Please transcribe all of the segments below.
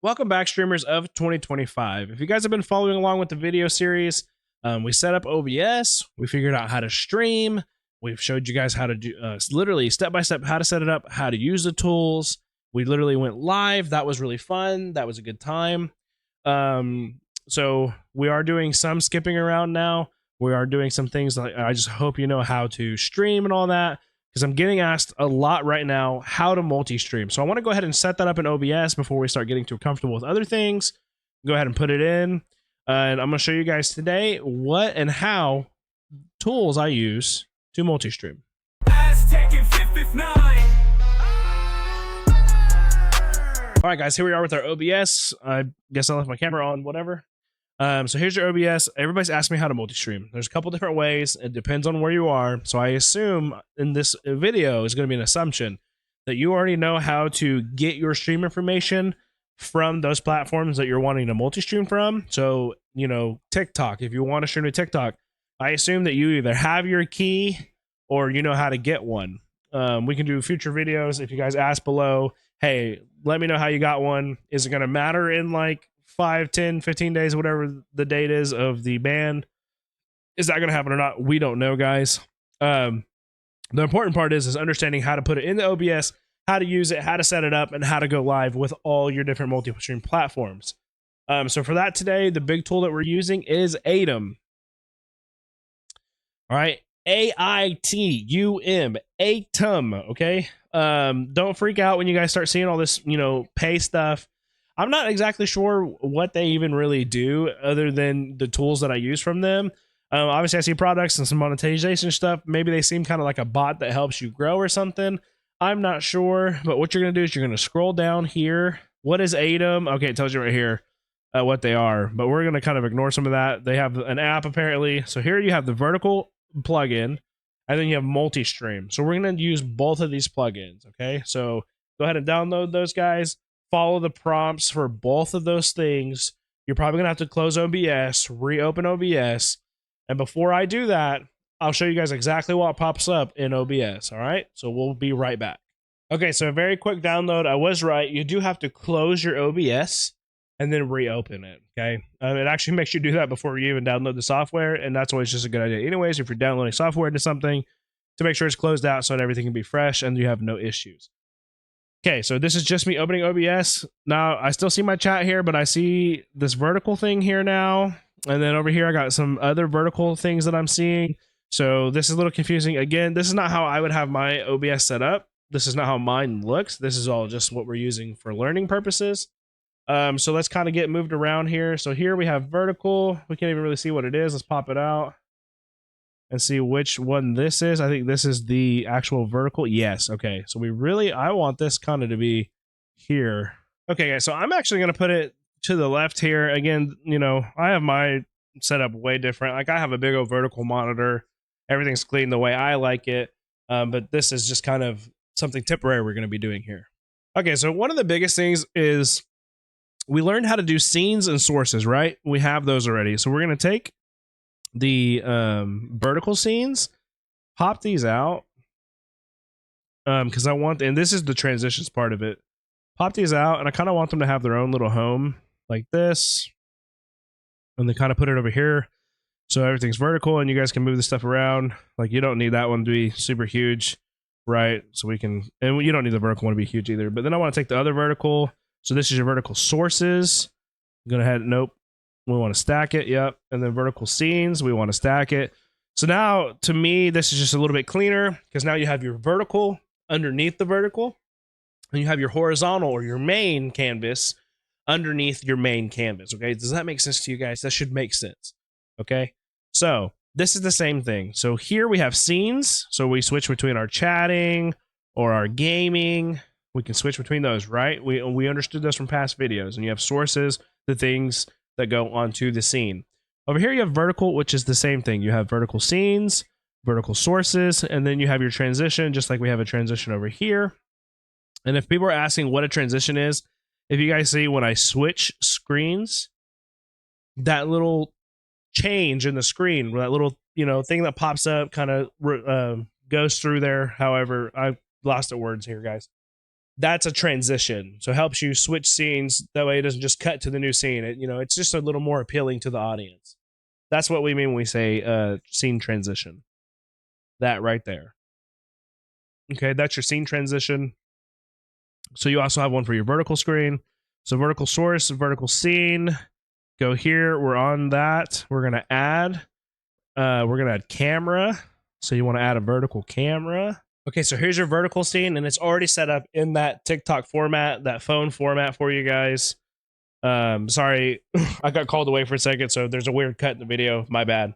Welcome back, streamers of 2025. If you guys have been following along with the video series, we set up OBS, we figured out how to stream, we've showed you guys how to do literally step by step how to set it up, how to use the tools. We literally went live. That was really fun. That was a good time. So we are doing some skipping around now. We are doing some things like I just hope you know how to stream and all that, because I'm getting asked a lot right now how to multi-stream. So I want to go ahead and set that up in OBS before we start getting too comfortable with other things. Go ahead and put it in. And I'm going to show you guys today what and how tools I use to multi-stream. All right, guys, here we are with our OBS. I guess I left my camera on, whatever. So here's your OBS. Everybody's asked me how to multi-stream. There's a couple different ways. It depends on where you are. So I assume in this video is going to be an assumption that you already know how to get your stream information from those platforms that you're wanting to multi-stream from. So, you know, TikTok, if you want to stream to TikTok, I assume that you either have your key or you know how to get one. We can do future videos. If you guys ask below, hey, let me know how you got one. Is it going to matter in like 5, 10, 15 days, whatever the date is of the ban? Is that going to happen or not? We don't know, guys. The important part is understanding how to put it in the OBS, how to use it, how to set it up, and how to go live with all your different multi-stream platforms. So for that today, the big tool that we're using is Aitum. All right, Aitum, Aitum. Okay. Don't freak out when you guys start seeing all this, pay stuff. I'm not exactly sure what they even really do other than the tools that I use from them. Obviously, I see products and some monetization stuff. Maybe they seem kind of like a bot that helps you grow or something. I'm not sure. But what you're going to do is you're going to scroll down here. What is Aitum? Okay, it tells you right here what they are. But we're going to kind of ignore some of that. They have an app, apparently. So here you have the vertical plugin, and then you have multi-stream. So we're going to use both of these plugins, okay? So go ahead and download those, guys. Follow the prompts for both of those things. You're probably going to have to close OBS, reopen OBS. And before I do that, I'll show you guys exactly what pops up in OBS, all right? So we'll be right back. Okay, so a very quick download. I was right. You do have to close your OBS and then reopen it, okay? It actually makes you do that before you even download the software, and that's always just a good idea. Anyways, if you're downloading software into something, to make sure it's closed out so that everything can be fresh and you have no issues. Okay, so this is just me opening OBS. Now, I still see my chat here, but I see this vertical thing here now. And then over here, I got some other vertical things that I'm seeing. So this is a little confusing. Again, this is not how I would have my OBS set up. This is not how mine looks. This is all just what we're using for learning purposes. So let's kind of get moved around here. So here we have vertical. We can't even really see what it is. Let's pop it out and see which one this is. I think this is the actual vertical. Yes. Okay. So I want this kind of to be here. Okay, guys. So I'm actually going to put it to the left here. Again, I have my setup way different. Like I have a big old vertical monitor. Everything's clean the way I like it. But this is just kind of something temporary we're going to be doing here. Okay. So one of the biggest things is we learned how to do scenes and sources, right? We have those already. So we're going to take the vertical scenes, pop these out, because I want, and this is the transitions part of it, pop these out, and I kind of want them to have their own little home like this, and then kind of put it over here so everything's vertical and you guys can move the stuff around. Like you don't need that one to be super huge, right? So we can, and you don't need the vertical one to be huge either. But then I want to take the other vertical. So this is your vertical sources. I'm gonna head, nope. We want to stack it, yep. And then vertical scenes, we want to stack it. So now, to me, this is just a little bit cleaner because now you have your vertical underneath the vertical, and you have your horizontal or your main canvas underneath your main canvas, okay? Does that make sense to you guys? That should make sense, okay? So this is the same thing. So here we have scenes. So we switch between our chatting or our gaming. We can switch between those, right? We understood this from past videos. And you have sources, the things that go onto the scene. Over here you have vertical, which is the same thing. You have vertical scenes, vertical sources, and then you have your transition, just like we have a transition over here. And if people are asking what a transition is, if you guys see when I switch screens, that little change in the screen, that little thing that pops up kind of goes through there. However, I lost the words here, guys. that's a transition. So it helps you switch scenes. That way it doesn't just cut to the new scene. It's just a little more appealing to the audience. That's what we mean when we say scene transition. That right there. Okay, that's your scene transition. So you also have one for your vertical screen. So vertical source, vertical scene. Go here. We're on that. We're gonna add camera. So you want to add a vertical camera. Okay, so here's your vertical scene, and it's already set up in that TikTok format, that phone format for you guys. Sorry, I got called away for a second, so there's a weird cut in the video. My bad.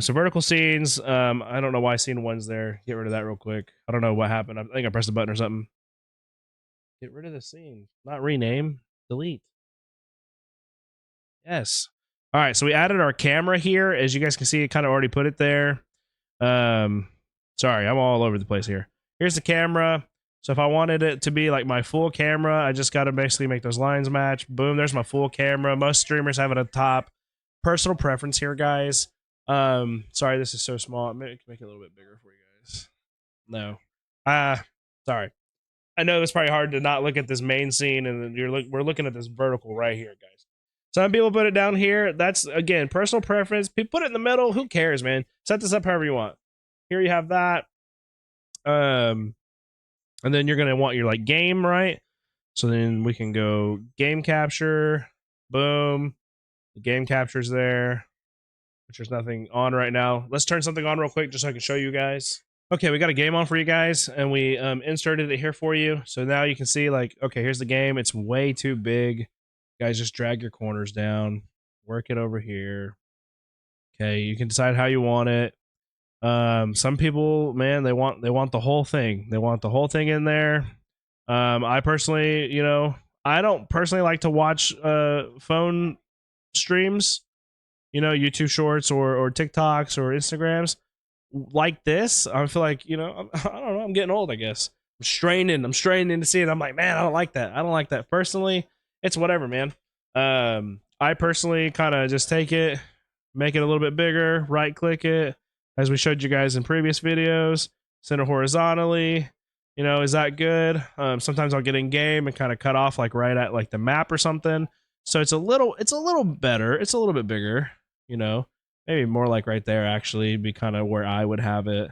So vertical scenes. I don't know why scene one's there. Get rid of that real quick. I don't know what happened. I think I pressed a button or something. Get rid of the scene. Not rename. Delete. Yes. All right, so we added our camera here. As you guys can see, it kind of already put it there. Sorry, I'm all over the place here. Here's the camera. So if I wanted it to be like my full camera, I just got to basically make those lines match. Boom, there's my full camera. Most streamers have it at the top. Personal preference here, guys. Sorry, this is so small. Make it a little bit bigger for you guys. No. Sorry. I know it's probably hard to not look at this main scene, and we're looking at this vertical right here, guys. Some people put it down here. That's, again, personal preference. People put it in the middle. Who cares, man? Set this up however you want. Here you have that. And then you're going to want your like game, right? So then we can go game capture. Boom. The game capture's there, which there's nothing on right now. Let's turn something on real quick just so I can show you guys. Okay, we got a game on for you guys, and we inserted it here for you. So now you can see, like, okay, here's the game. It's way too big. Guys, just drag your corners down. Work it over here. Okay, you can decide how you want it. Some people, man, they want the whole thing. They want the whole thing in there. I personally, I don't personally like to watch phone streams, YouTube Shorts or TikToks or Instagrams like this. I feel like, I don't know, I'm getting old, I guess. I'm straining to see it. I'm like, man, I don't like that. Personally, it's whatever, man. I personally kind of just take it, make it a little bit bigger, right click it, as we showed you guys in previous videos, center horizontally. Is that good? Sometimes I'll get in game and kind of cut off like right at like the map or something. So it's a little better. It's a little bit bigger, maybe more like right there actually be kind of where I would have it.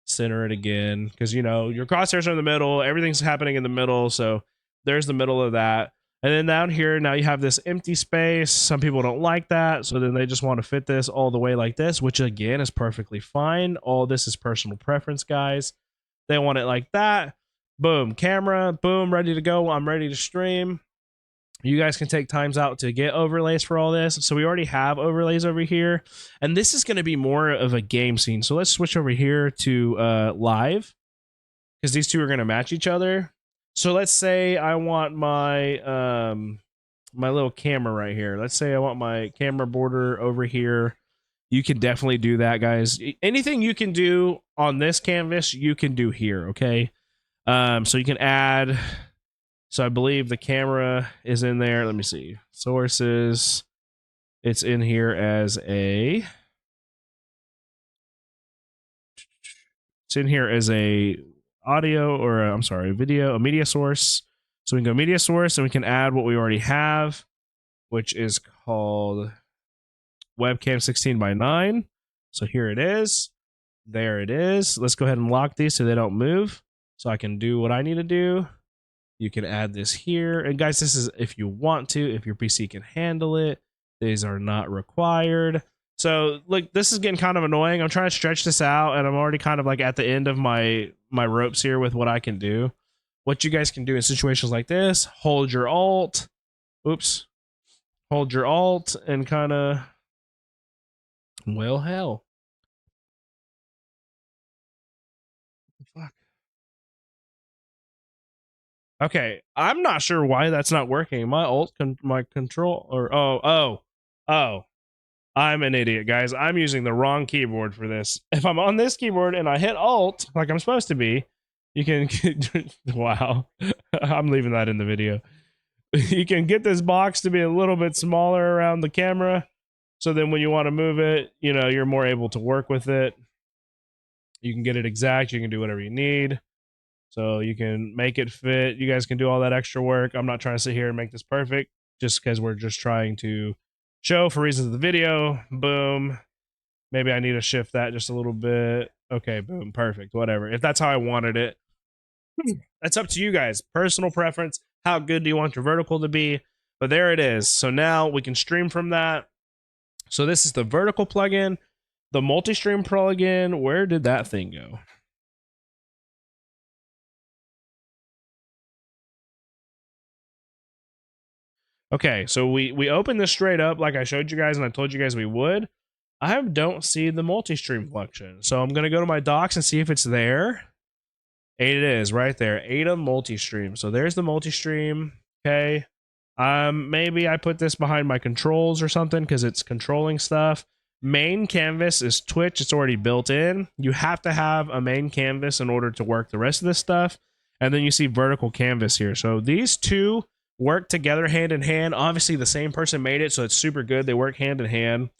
Center it again, because your crosshairs are in the middle, everything's happening in the middle, so there's the middle of that. And then down here, now you have this empty space. Some people don't like that, so then they just want to fit this all the way like this, which again is perfectly fine. All this is personal preference, guys. They want it like that. Boom, camera, boom, ready to go. I'm ready to stream. You guys can take times out to get overlays for all this. So we already have overlays over here. And this is going to be more of a game scene. So let's switch over here to live, because these two are going to match each other. So let's say I want my my little camera right here. Let's say I want my camera border over here. You can definitely do that, guys. Anything you can do on this canvas, you can do here, okay? So you can add... So I believe the camera is in there. Let me see. Sources. It's in here as a... It's in here as a audio, or I'm sorry, video, a media source. So we can go media source, and we can add what we already have, which is called webcam 16:9. So here it is. There it is. Let's go ahead and lock these so they don't move, so I can do what I need to do. You can add this here. And guys, this is if you want to, if your PC can handle it. These are not required. So look, this is getting kind of annoying. I'm trying to stretch this out, and I'm already kind of like at the end of my ropes here with what I can do. What you guys can do in situations like this, hold your alt. Oops. Hold your alt and kind of, well, hell. Fuck. Okay, I'm not sure why that's not working. My my control, or oh, I'm an idiot, guys. I'm using the wrong keyboard for this. If I'm on this keyboard and I hit alt like I'm supposed to be, you can wow. I'm leaving that in the video. You can get this box to be a little bit smaller around the camera, so then when you want to move it, you're more able to work with it. You can get it exact. You can do whatever you need. So you can make it fit. You guys can do all that extra work. I'm not trying to sit here and make this perfect just because we're just trying to show for reasons of the video. Boom. Maybe I need to shift that just a little bit. Okay, boom, perfect, whatever. If that's how I wanted it, that's up to you guys. Personal preference. How good do you want your vertical to be? But there it is. So now we can stream from that. So this is the vertical plugin, the multi-stream plugin. Where did that thing go? Okay, so we opened this straight up like I showed you guys and I told you guys we would. I don't see the multi-stream function. So I'm going to go to my docs and see if it's there. It is right there. Aitum multi-stream. So there's the multi-stream. Okay. Maybe I put this behind my controls or something because it's controlling stuff. Main canvas is Twitch. It's already built in. You have to have a main canvas in order to work the rest of this stuff. And then you see vertical canvas here. So these two work together hand in hand. Obviously, the same person made it, so it's super good. They work hand in hand.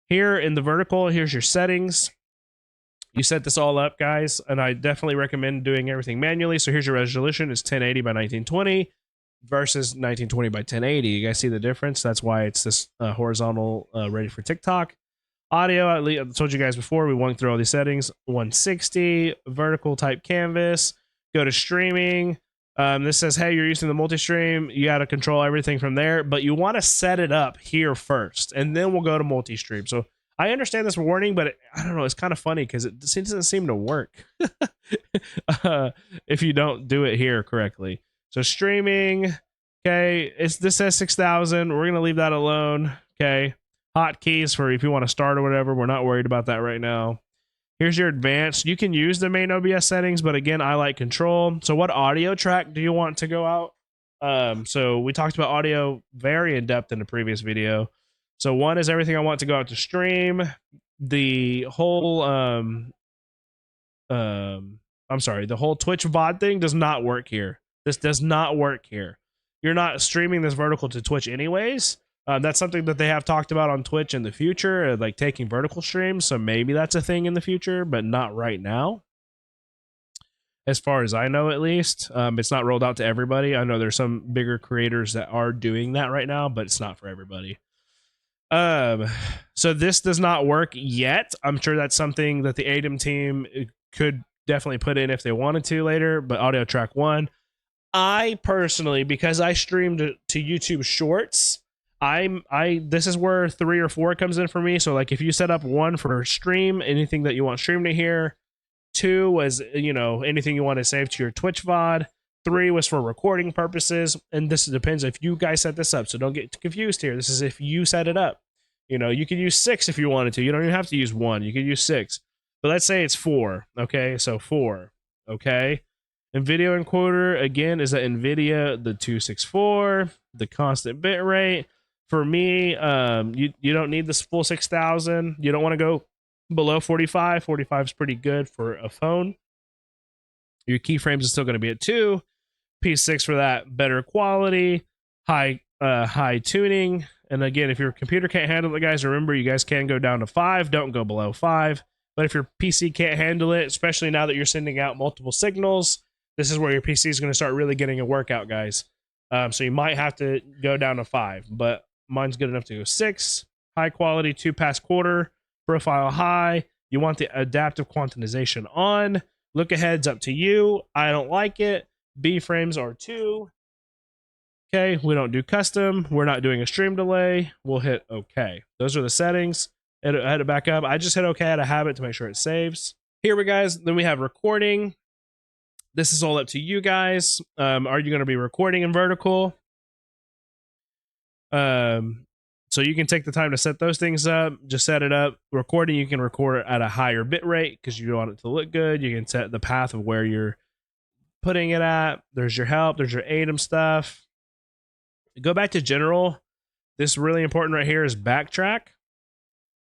Here in the vertical, here's your settings. You set this all up, guys, and I definitely recommend doing everything manually. So here's your resolution. It's 1080 by 1920 versus 1920 by 1080. You guys see the difference? That's why it's this horizontal ready for TikTok. Audio, I told you guys before, we went through all these settings. 160, vertical type canvas. Go to streaming. This says, hey, you're using the multi-stream. You got to control everything from there, but you want to set it up here first, and then we'll go to multi-stream. So I understand this warning, but I don't know. It's kind of funny because it doesn't seem to work if you don't do it here correctly. So streaming, okay, this says 6,000. We're gonna leave that alone. Okay, hotkeys for if you want to start or whatever. We're not worried about that right now. Here's your advanced. You can use the main OBS settings, but again, I like control. So what audio track do you want to go out? So we talked about audio very in depth in the previous video. So one is everything I want to go out to stream. The whole the whole Twitch VOD thing does not work here. This does not work here. You're not streaming this vertical to Twitch anyways. That's something that they have talked about on Twitch in the future, like taking vertical streams. So maybe that's a thing in the future, but not right now. As far as I know, at least, it's not rolled out to everybody. I know there's some bigger creators that are doing that right now, but it's not for everybody. So this does not work yet. I'm sure that's something that the Aitum team could definitely put in if they wanted to later, but audio track 1. I personally, because I streamed to YouTube Shorts, this is where 3 or 4 comes in for me. So like if you set up 1 for stream, anything that you want streamed to hear, 2 was, you know, anything you want to save to your Twitch VOD, 3 was for recording purposes, and this depends if you guys set this up, so don't get confused here. This is if you set it up. You know, you could use 6 if you wanted to. You don't even have to use 1. You could use 6. But let's say it's 4. Okay, so 4. Okay. And video encoder, again, is that NVIDIA, the 264, the constant bit rate. For me, you don't need this full 6,000. You don't want to go below 45. 45 is pretty good for a phone. Your keyframes is still going to be at 2. P6 for that better quality, high tuning. And again, if your computer can't handle it, guys, remember you guys can go down to 5. Don't go below 5. But if your PC can't handle it, especially now that you're sending out multiple signals, this is where your PC is going to start really getting a workout, guys. So you might have to go down to 5, but mine's good enough to go 6. High quality, 2-pass quarter, profile high. You want the adaptive quantization on. Look ahead's up to you. I don't like it. B frames are 2. Okay, we don't do custom. We're not doing a stream delay. We'll hit OK. Those are the settings. I had it back up. I just hit OK out of habit to make sure it saves. Here we guys. Then we have recording. This is all up to you guys. Are you going to be recording in vertical? So you can take the time to set those things up. Just set it up. Recording, you can record it at a higher bit rate because you want it to look good. You can set the path of where you're putting it at. There's your help. There's your Aitum stuff. Go back to general. This is really important right here is backtrack.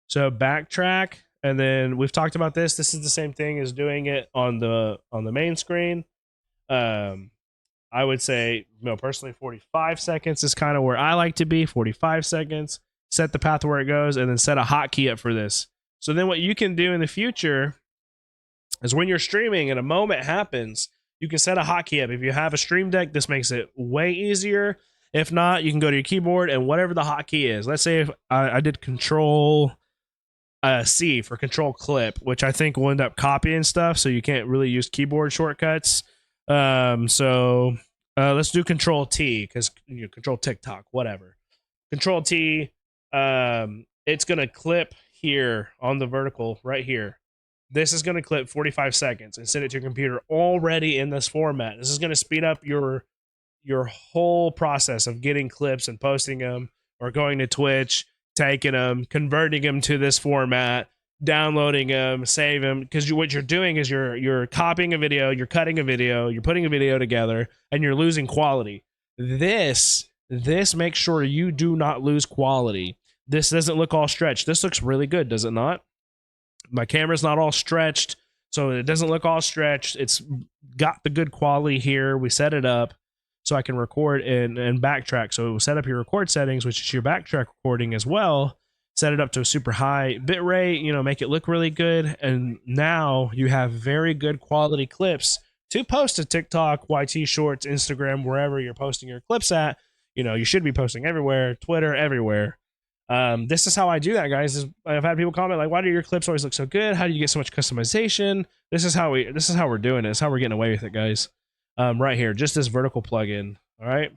So backtrack, and then we've talked about this. This is the same thing as doing it on the main screen. I would say, you know, personally, 45 seconds is kind of where I like to be. 45 seconds. Set the path where it goes, and then set a hotkey up for this. So then what you can do in the future is when you're streaming and a moment happens, You can set a hotkey up. If you have a Stream Deck, this makes it way easier. If not, you can go to your keyboard and whatever the hotkey is. Let's say if I did Control C for Control Clip, which I think will end up copying stuff, so you can't really use keyboard shortcuts. So let's do Control T because Control TikTok, whatever. Control T. It's gonna clip here on the vertical right here. This is going to clip 45 seconds and send it to your computer already in this format. This is going to speed up your whole process of getting clips and posting them, or going to Twitch, taking them, converting them to this format, downloading them, save them. Because what you're doing is you're copying a video, you're cutting a video, you're putting a video together, and you're losing quality. This makes sure you do not lose quality. This doesn't look all stretched. This looks really good, does it not? My camera's not all stretched, so it doesn't look all stretched. It's got the good quality here. We set it up so I can record and backtrack. So we'll set up your record settings, which is your backtrack recording as well. Set it up to a super high bit rate, make it look really good. And now you have very good quality clips to post to TikTok, YT Shorts, Instagram, wherever you're posting your clips at. You should be posting everywhere, Twitter, everywhere. This is how I do that, guys. I've had people comment like, why do your clips always look so good? How do you get so much customization? This is how we're doing it. It's how we're getting away with it, guys. Right here, just this vertical plugin. All right.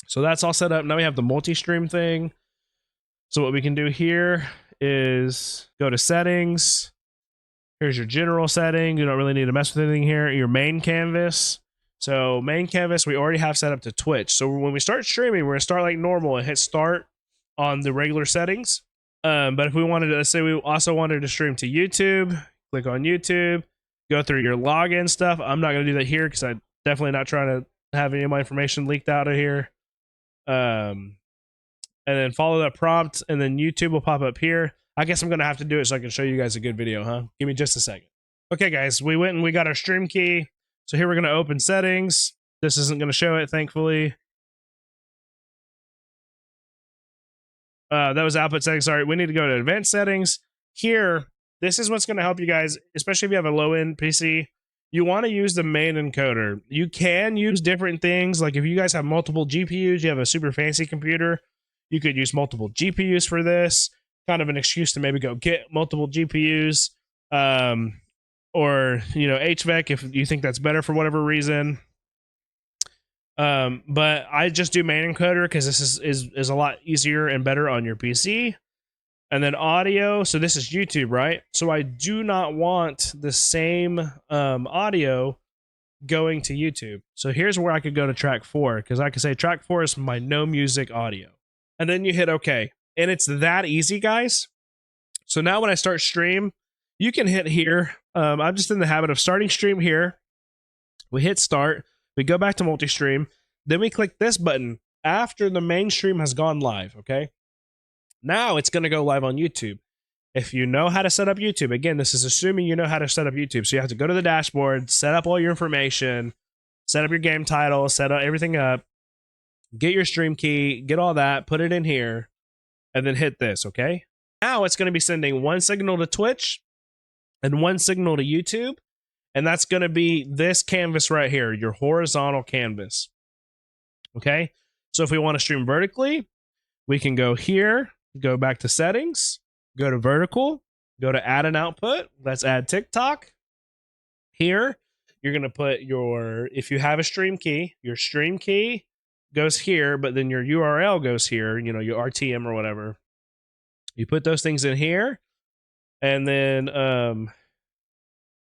So that's all set up. Now we have the multi-stream thing. So what we can do here is go to settings. Here's your general setting. You don't really need to mess with anything here. Your main canvas. So main canvas, we already have set up to Twitch. So when we start streaming, we're gonna start like normal and hit start on the regular settings. But if we wanted to, let's say we also wanted to stream to YouTube, click on YouTube, go through your login stuff. I'm not going to do that here because I'm definitely not trying to have any of my information leaked out of here. And then follow that prompt, and then YouTube will pop up here. I guess I'm going to have to do it so I can show you guys a good video, huh? Give me just a second. Okay, guys, we went and we got our stream key. So here we're going to open settings. This isn't going to show it, thankfully. That was output settings. Sorry, we need to go to advanced settings. Here, this is what's going to help you guys, especially if you have a low-end PC. You want to use the main encoder. You can use different things. Like if you guys have multiple GPUs, you have a super fancy computer, you could use multiple GPUs for this. Kind of an excuse to maybe go get multiple GPUs. Or, HVAC if you think that's better for whatever reason. But I just do main encoder because this is a lot easier and better on your PC. And then audio, so this is YouTube, right? So I do not want the same audio going to YouTube. So here's where I could go to track 4, because I could say track 4 is my no music audio. And then you hit OK. And it's that easy, guys. So now when I start stream, you can hit here. I'm just in the habit of starting stream here. We hit start. We go back to multi-stream, then we click this button after the main stream has gone live, okay? Now it's going to go live on YouTube. If you know how to set up YouTube, again, this is assuming you know how to set up YouTube. So you have to go to the dashboard, set up all your information, set up your game title, set up everything up, get your stream key, get all that, put it in here, and then hit this, okay? Now it's going to be sending one signal to Twitch and one signal to YouTube. And that's going to be this canvas right here, your horizontal canvas. Okay. So if we want to stream vertically, we can go here, go back to settings, go to vertical, go to add an output. Let's add TikTok. Here, you're going to put if you have a stream key, your stream key goes here, but then your URL goes here, your RTM or whatever. You put those things in here. And then,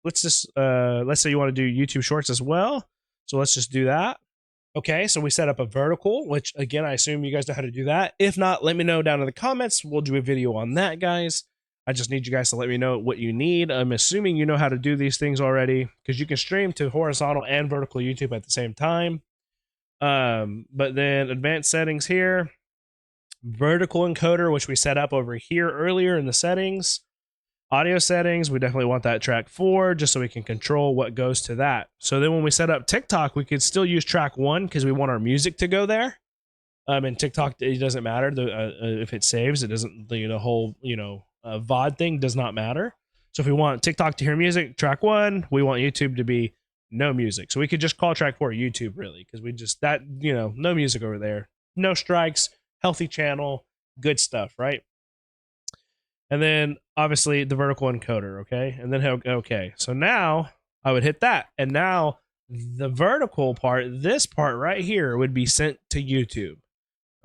let's say you want to do YouTube Shorts as well. So let's just do that. Okay, so we set up a vertical, which again, I assume you guys know how to do that. If not, let me know down in the comments. We'll do a video on that, guys. I just need you guys to let me know what you need. I'm assuming you know how to do these things already, because you can stream to horizontal and vertical YouTube at the same time. But then advanced settings here, vertical encoder, which we set up over here earlier in the settings. Audio settings, we definitely want that track 4 just so we can control what goes to that. So then when we set up TikTok, we could still use track 1 because we want our music to go there. And TikTok, it doesn't matter if it saves. It doesn't, the whole, VOD thing does not matter. So if we want TikTok to hear music, track 1. We want YouTube to be no music. So we could just call track 4 YouTube really, because we just that, you know, no music over there, no strikes, healthy channel, good stuff, right? And then obviously the vertical encoder, okay? And then okay. So now I would hit that, and now the vertical part, this part right here, would be sent to YouTube.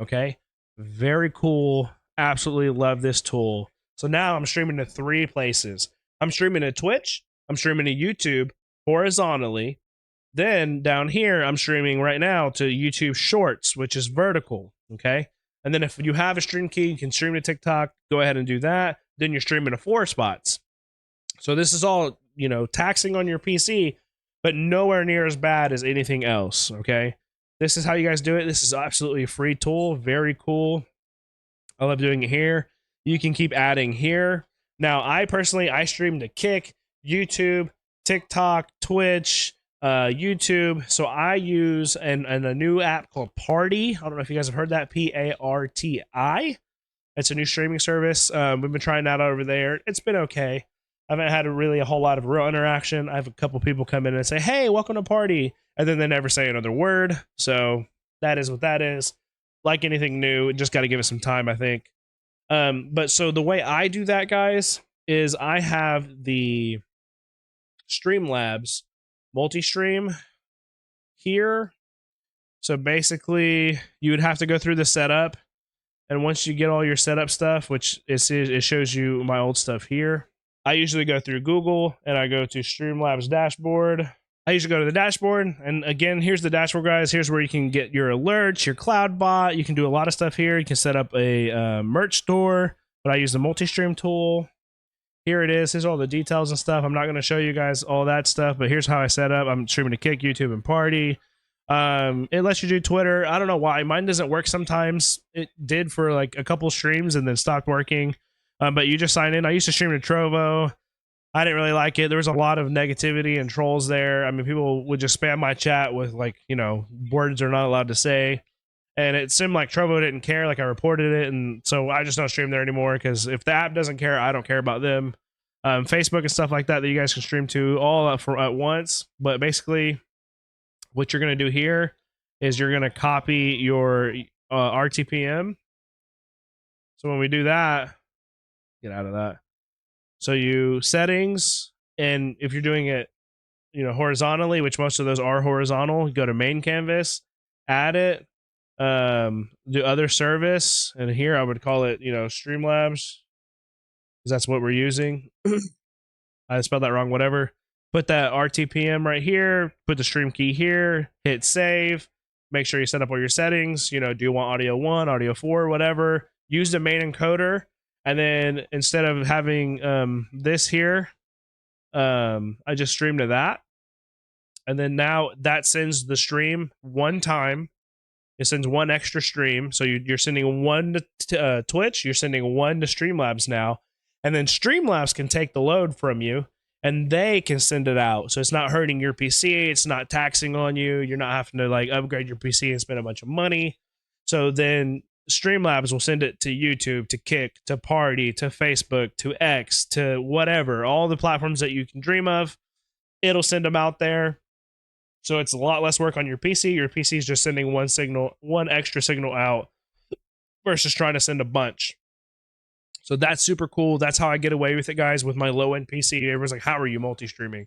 Okay, very cool. Absolutely love this tool. So now I'm streaming to 3 places. I'm streaming to Twitch, I'm streaming to YouTube horizontally. Then down here, I'm streaming right now to YouTube Shorts, which is vertical. Okay. And then if you have a stream key, you can stream to TikTok. Go ahead and do that. Then you're streaming to 4 spots. So this is all, you know, taxing on your PC, but nowhere near as bad as anything else. Okay. This is how you guys do it. This is absolutely a free tool. Very cool. I love doing it here. You can keep adding here. Now, I personally, I stream to Kick, YouTube, TikTok, Twitch, YouTube. So I use a new app called Party. I don't know if you guys have heard that. Parti. It's a new streaming service. We've been trying that out over there. It's been okay. I haven't had a whole lot of real interaction. I have a couple people come in and say, "Hey, welcome to Party," and then they never say another word. So that is what that is. Like anything new, just got to give it some time, I think. But so the way I do that, guys, is I have the Streamlabs multi-stream here. So basically, you would have to go through the setup, and once you get all your setup stuff, which it shows you my old stuff here. I usually go through Google and I go to Streamlabs dashboard. I usually go to the dashboard, and again, here's the dashboard, guys. Here's where you can get your alerts, your cloud bot. You can do a lot of stuff here. You can set up a merch store, but I use the multi-stream tool. Here it is. Here's all the details and stuff. I'm not going to show you guys all that stuff, but here's how I set up. I'm streaming to Kick, YouTube, and Party. It lets you do Twitter. I don't know why. Mine doesn't work sometimes. It did for like a couple streams and then stopped working. But you just sign in. I used to stream to Trovo. I didn't really like it. There was a lot of negativity and trolls there. I mean, people would just spam my chat with, like, you know, words they're not allowed to say. And it seemed like Trovo didn't care. Like, I reported it. And so I just don't stream there anymore, because if the app doesn't care, I don't care about them. Facebook and stuff like that you guys can stream to all at once. But basically, what you're going to do here is you're going to copy your RTPM. So when we do that, get out of that. So you settings, and if you're doing it, you know, horizontally, which most of those are horizontal, go to main canvas, add it, do other service, and here I would call it, you know, Streamlabs, because that's what we're using. I spelled that wrong, whatever. Put that RTPM right here, put the stream key here, hit save, make sure you set up all your settings. You know, do you want audio 1, audio 4, whatever. Use the main encoder. And then instead of having this here, I just stream to that. And then now that sends the stream one time. It sends one extra stream. So you're sending one to Twitch. You're sending one to Streamlabs now. And then Streamlabs can take the load from you, and they can send it out. So it's not hurting your PC. It's not taxing on you. You're not having to like upgrade your PC and spend a bunch of money. So then Streamlabs will send it to YouTube, to Kick, to Party, to Facebook, to X, to whatever, all the platforms that you can dream of. It'll send them out there. So it's a lot less work on your PC. Your PC is just sending one extra signal out versus trying to send a bunch. So that's super cool. That's how I get away with it, guys, with my low-end PC. Everyone's like, how are you multi-streaming?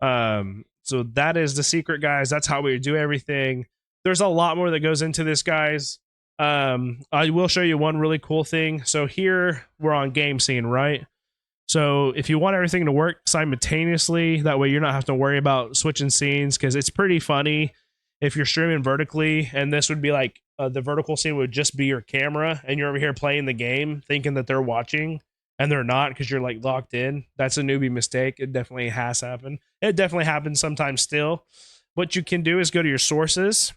So that is the secret, guys. That's how we do everything. There's a lot more that goes into this, guys. I will show you one really cool thing. So here we're on game scene, right? So if you want everything to work simultaneously, that way you're not having to worry about switching scenes, because it's pretty funny if you're streaming vertically, and this would be like the vertical scene would just be your camera, and you're over here playing the game thinking that they're watching, and they're not, because you're like locked in. That's a newbie mistake. It definitely has happened. It definitely happens sometimes still. What you can do is go to your sources,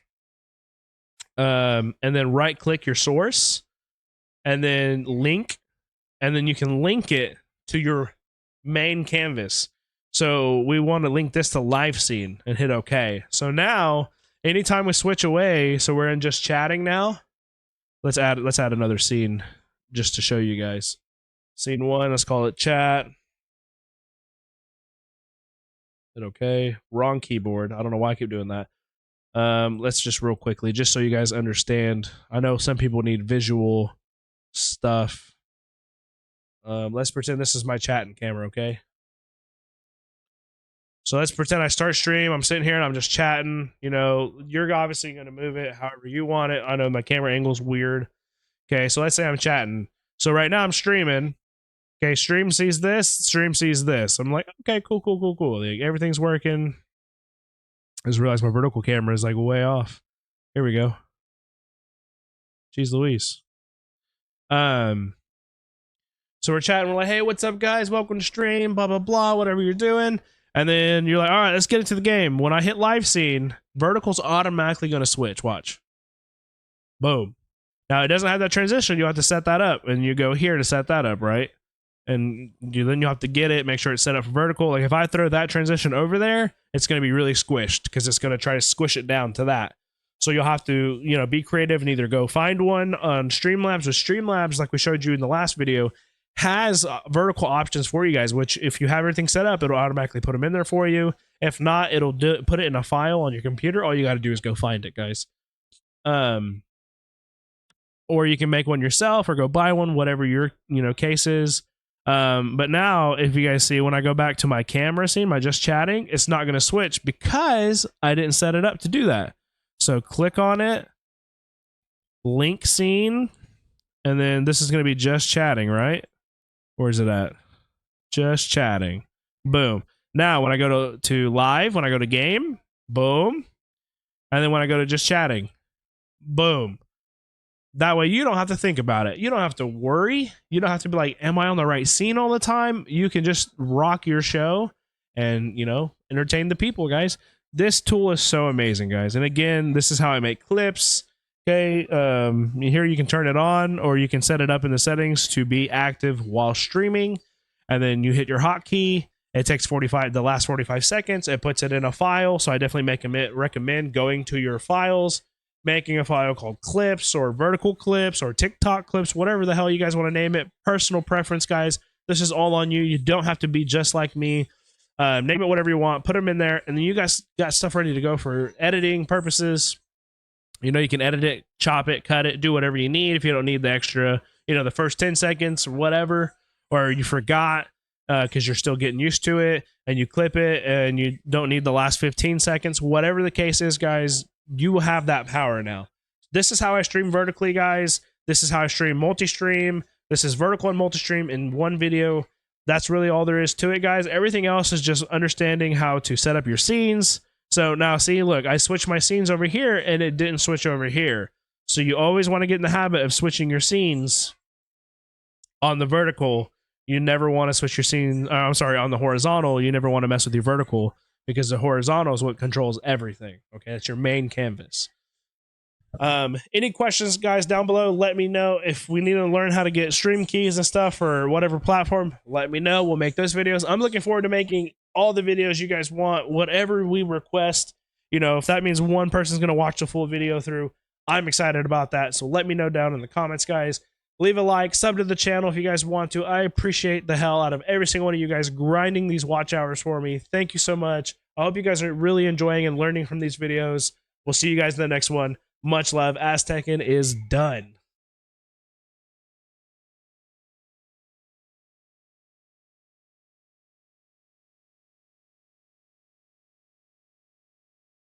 and then right click your source, and then link, and then you can link it to your main canvas. So we want to link this to live scene and hit OK. So now anytime we switch away, so we're in just chatting now. Let's add another scene just to show you guys. Scene 1, let's call it chat. Hit okay. Wrong keyboard. I don't know why I keep doing that. Let's just real quickly, just so you guys understand. I know some people need visual stuff. Let's pretend this is my chatting camera, okay? So let's pretend I start stream. I'm sitting here and I'm just chatting. You know, you're obviously going to move it however you want it. I know my camera angle's weird. Okay, so let's say I'm chatting. So right now I'm streaming. Okay, stream sees this. Stream sees this. I'm like, okay, cool. Like, everything's working. I just realized my vertical camera is like way off. Here we go. Jeez Louise. So we're chatting. We're like, hey, what's up, guys? Welcome to stream. Blah blah blah. Whatever you're doing. And then you're like, all right, let's get into the game. When I hit live scene, vertical's automatically going to switch. Watch. Boom. Now, it doesn't have that transition. You have to set that up. And you go here to set that up, right? And then you have to get it, make sure it's set up for vertical. Like, if I throw that transition over there, it's going to be really squished because it's going to try to squish it down to that. So you'll have to, you know, be creative and either go find one on Streamlabs. With Streamlabs, like we showed you in the last video, has vertical options for you guys, which if you have everything set up, it'll automatically put them in there for you. If not, it'll put it in a file on your computer. All you got to do is go find it, guys. Or you can make one yourself or go buy one, whatever your, you know, case is. But now, if you guys see, when I go back to my camera scene, my just chatting, it's not going to switch because I didn't set it up to do that. So click on it, link scene, and then this is going to be just chatting, right? Where's it at? Just chatting. Boom. Now, when I go to live, when I go to game, boom. And then when I go to just chatting, boom. That way you don't have to think about it. You don't have to worry. You don't have to be like, am I on the right scene all the time? You can just rock your show and, you know, entertain the people, guys. This tool is so amazing, guys. And again, this is how I make clips. Okay, here you can turn it on, or you can set it up in the settings to be active while streaming. And then you hit your hotkey. It takes the last 45 seconds. It puts it in a file. So I definitely recommend going to your files, making a file called clips or vertical clips or TikTok clips, whatever the hell you guys want to name it. Personal preference, guys. This is all on you. You don't have to be just like me. Name it whatever you want. Put them in there. And then you guys got stuff ready to go for editing purposes. You know, you can edit it, chop it, cut it, do whatever you need. If you don't need the extra, you know, the first 10 seconds or whatever, or you forgot because you're still getting used to it and you clip it and you don't need the last 15 seconds, whatever the case is, guys, you will have that power now. This is how I stream vertically, guys. This is how I stream multi-stream. This is vertical and multi-stream in one video. That's really all there is to it, guys. Everything else is just understanding how to set up your scenes. So now, see, look, I switched my scenes over here, and it didn't switch over here. So you always want to get in the habit of switching your scenes on the vertical. You never want to switch your scene. I'm sorry, on the horizontal, you never want to mess with your vertical because the horizontal is what controls everything. Okay, that's your main canvas. Any questions, guys, down below? Let me know. If we need to learn how to get stream keys and stuff for whatever platform, let me know. We'll make those videos. I'm looking forward to making all the videos you guys want, whatever we request. You know, if that means one person's going to watch the full video through, I'm excited about that. So let me know down in the comments, guys. Leave a like, sub to the channel if you guys want to. I appreciate the hell out of every single one of you guys grinding these watch hours for me. Thank you so much. I hope you guys are really enjoying and learning from these videos. We'll see you guys in the next one. Much love. Aztecan is done.